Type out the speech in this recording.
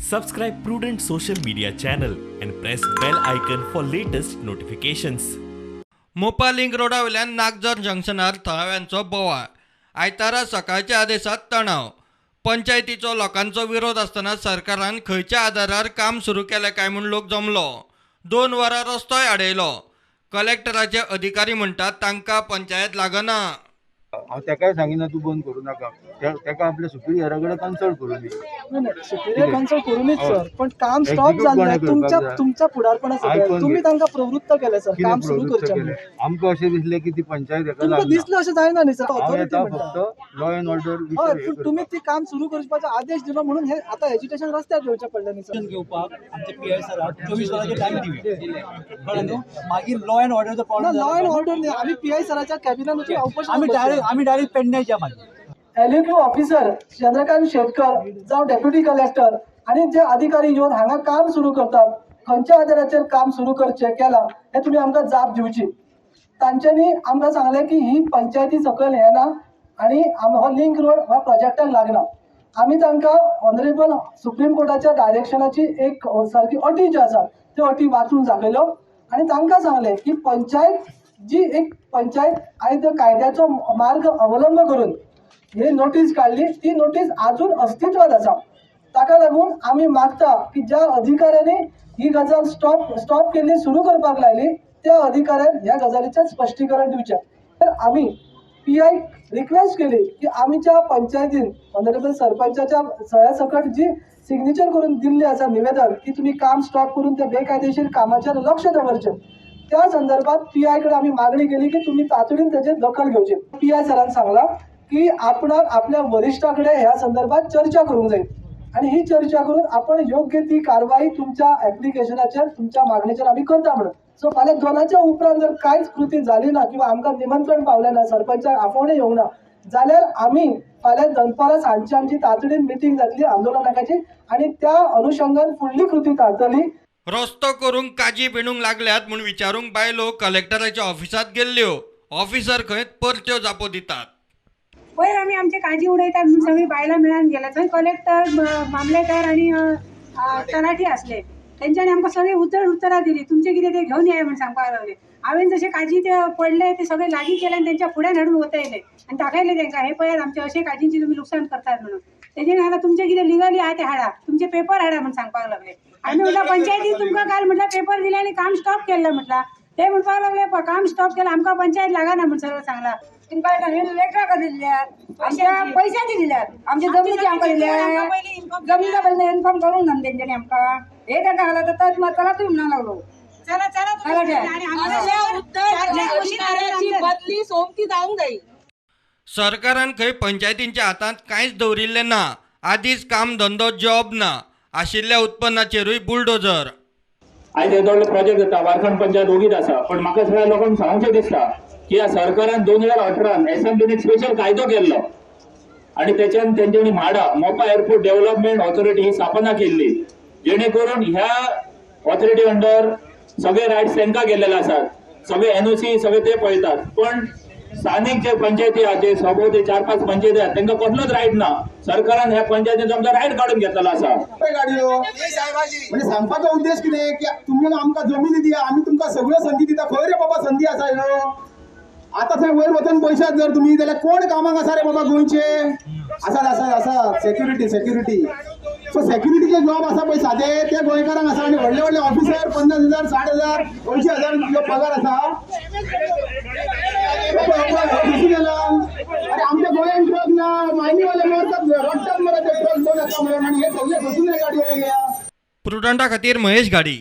Subscribe Prudent social media channel and press bell icon for latest notifications. मोपा link रोडावयल्यान नागजर जंक्शनार थळाव्यांचो बोवाळ. आयतारा सकाळच्या आदेशात तणाव. पंचायतीचो लोकांचो विरोध आसतना सरकारान खंयच्या आदारार काम सुरू केलें काय म्हूण लोक जमलो. 2 वरां रस्तोय आडयलो. कलेक्टराचे अधिकारी म्हणटात तांकां पंचायत लागना. हांव तेकाय सांगिना तूं बंद करूं नाका, तेका आपल्या सुपिरियरा कडेन कन्सल्ट करूं दी. सुपिरियर कन्सल्ट करूनच सर, पण काम स्टॉप जाल्लें तुमच्या फुडारपणा सगळ्यात तुम्ही तांकां प्रवृत्त केलें सर काम सुरू करचें. आमकां अशें दिसलें की ती पंचायत हेका तुमकां दिसलें अशें जायना न्ही सर. हांव येता फक्त लॉ एंड ऑर्डर हय, पण तुम्ही ती काम सुरू करपाचो आदेश दिलो म्हणून हे आता एज्युकेशन रस्त्यार घेवचें पडलें न्ही सर. घेवपाक आमचे पीआय सराक 24 वरांचे टायम दिवे कळ्ळें न्हू. मागीर लॉ एंड ऑर्डरचो प्रॉब्लेम लॉ एंड ऑर्डर न्ही, आमी पीआय सराच्या कॅबिनेट आमी डायरेक्ट पेडण्याच्या मागीर एलएक्यू ऑफिसर चंद्रकांत शेटकर जावं डेप्युटी कलेक्टर आणि जे अधिकारी येवन हांगा काम सुरू करतात, खंयच्या आदाराचेर काम सुरू करचें केलां हे तुमी आमकां जाप दिवची. तांच्यांनी आमकां सांगलें की ही पंचायती सकयल हें ना आनी हो लिंक रोड ह्या प्रोजेक्टाक लागना. आमी तांकां ऑनरेबल सुप्रीम कोर्टाच्या डायरेक्शनाची एक सारकी अटी ज्यो आसात त्यो अटी वाचून दाखयल्यो आनी तांकां सांगलें की पंचायत जी एक पंचायत आणि त्या कायद्याचो मार्ग अवलंब करून ही नोटीस काढली, ती नोटीस अजून अस्तित्वात आसा. ताका लागून आमी मागता की ज्या अधिकाऱ्यांनी ही गजाल स्टॉप केल्ली सुरू करपाक लायली त्या अधिकाऱ्यान ह्या गजालीचें स्पश्टीकरण दिवचें. तर आमी पीआय रिक्वेस्ट केली की आमच्या पंचायतीन ऑनरेबल सरपंचाच्या सह्या सकट जी सिग्नेचर करून दिल्ली आसा निवेदन की तुम्ही काम स्टॉप करून त्या बेकायदेशीर कामाचेर लक्ष दवरचें, त्या संदर्भात पीआय कडे आम्ही मागणी केली की तुम्ही तातडीन त्याची दखल घेवची. पीआय सरान सांगला की आपणाक आपल्या वरिष्ठाकडे ह्या संदर्भात चर्चा करूंक जाय आणि ही चर्चा करून आपण योग्य ती कारवाई तुमच्या ऍप्लिकेशनाचेर तुमच्या मागणीचेर आम्ही करता म्हणून. सो फाल्यां 2च्या उपरांत जर कांयच कृती जाली ना किंवा आमकां निमंत्रण पावलें ना, सरपंचाक आफोवणें येवंक ना जाल्यार आमी फाल्यां दनपारां सांजची आमची तातडीन मिटींग जातली आंदोलनाची आणि त्या अनुषंगान फुडली कृती थारतली. रस्तो करूंक काजी पिणूंक लागल्यात म्हूण विचारूंक बायलो कलेक्टराच्या ऑफिसात गेल्ल्यो. ऑफिसर खंय परत्यो जापो दितात. पयर आमी आमचे काजी उडयतात म्हणून सगळीं बायलां मेळून गेल्या. थंय कलेक्टर, मामलेदार आनी तलाठी आसले. तेंच्यांनी आमकां सगळीं उतरां दिली, तुमचें कितें तें घेवन येया म्हूण सांगपाक लागले. हांवें जशें काजी ते पडले ते सगळे लागीं केले आनी तेंच्या फुड्यान हाडून वतयले आनी दाखयले तेंकां हे पळयात आमचे अशें काजींची तुमी लुकसाण करतात म्हणून. तेंच्यांनी सांगला तुमचें कितें लिगली आहा तें हाडा, तुमचे पेपर हाडा म्हणून सांगपाक लागले. आमी म्हटलं पंचायतीन तुमकां काल म्हटलं पेपर दिले आनी काम स्टॉप केल्लें म्हटलं. ते म्हणपाक लागले काम स्टॉप केलं आमकां पंचायत लागना म्हणून सगळं सांगला. तुमकां लेटरां दिल्यात, आमच्या पैशांची दिल्यात, आमच्या जमनीची आमकां दिल्यात, जमनीचा पयलीं इन्फॉर्म करूंक ना तेंच्यांनी आमकां. हे तांकां सांगला तर चला तुम्ही म्हणूंक लागलो. बदली सोमती जावंक जाय. सरकारान खंय पंचायतींच्या हातांत कांयच दवरिल्लें ना. आदींच काम धंदो जॉब ना. आशिल्ल्या उत्पन्नाचेरूय बुलडोजर. आयज येदो व्हडलो प्रोजेक्ट जाता, वारखंड पंचायत ओगीत आसा, पण म्हाका सगळ्या लोकांक सांगचें दिसता की ह्या सरकारान 2018 एसेंब्लीन एक स्पेशल कायदो केल्लो आनी तेच्यान तेंच्यांनी म्हाडा मोपा एअरपोर्ट डेव्हलपमेंट ऑथॉरिटी ही स्थापना केल्ली, जेणे करून ह्या ऑथॉरिटी अंडर सगळे रायट्स तांकां गेल्ले आसात. सगळे एनओसी सगळे ते पळयतात. पण स्थानिक जे पंचायती आहा ते सभोवती 4-5 पंचायती आहात तांकां कसलोच रायट ना. सरकारान ह्या पंचायतीचो आमचो रायट काडून घेतलेलो आसा. गाडयो म्हणजे सांगपाचो उद्देश कितें की तुम्ही आमकां जमिनी दिया, आमी तुमकां सगळ्यो संधी दिता. खंय रे बाबा संधी आसा ह्यो? आता थंय वयर वचून पयशात जर तुम्ही जाल्यार कोण कामाक आसा रे बाबा गोंयचे? आसा सेक्युरिटी सो सेक्युरिटीचे जॉब आसा पळय सादे ते गोंयकारांक आसा आनी व्हडले व्हडले ऑफिसर 50,000, 60,000, 80,000 पगार आसा. अरे आमच्या गोंयांत ट्रक ना, मायनीवाले मरतात, रडटात मरे ते ट्रक दोन आसा म्हणून आणि हे सगळे बसून गाडयो. प्रुडंटा खातीर महेश गाडी.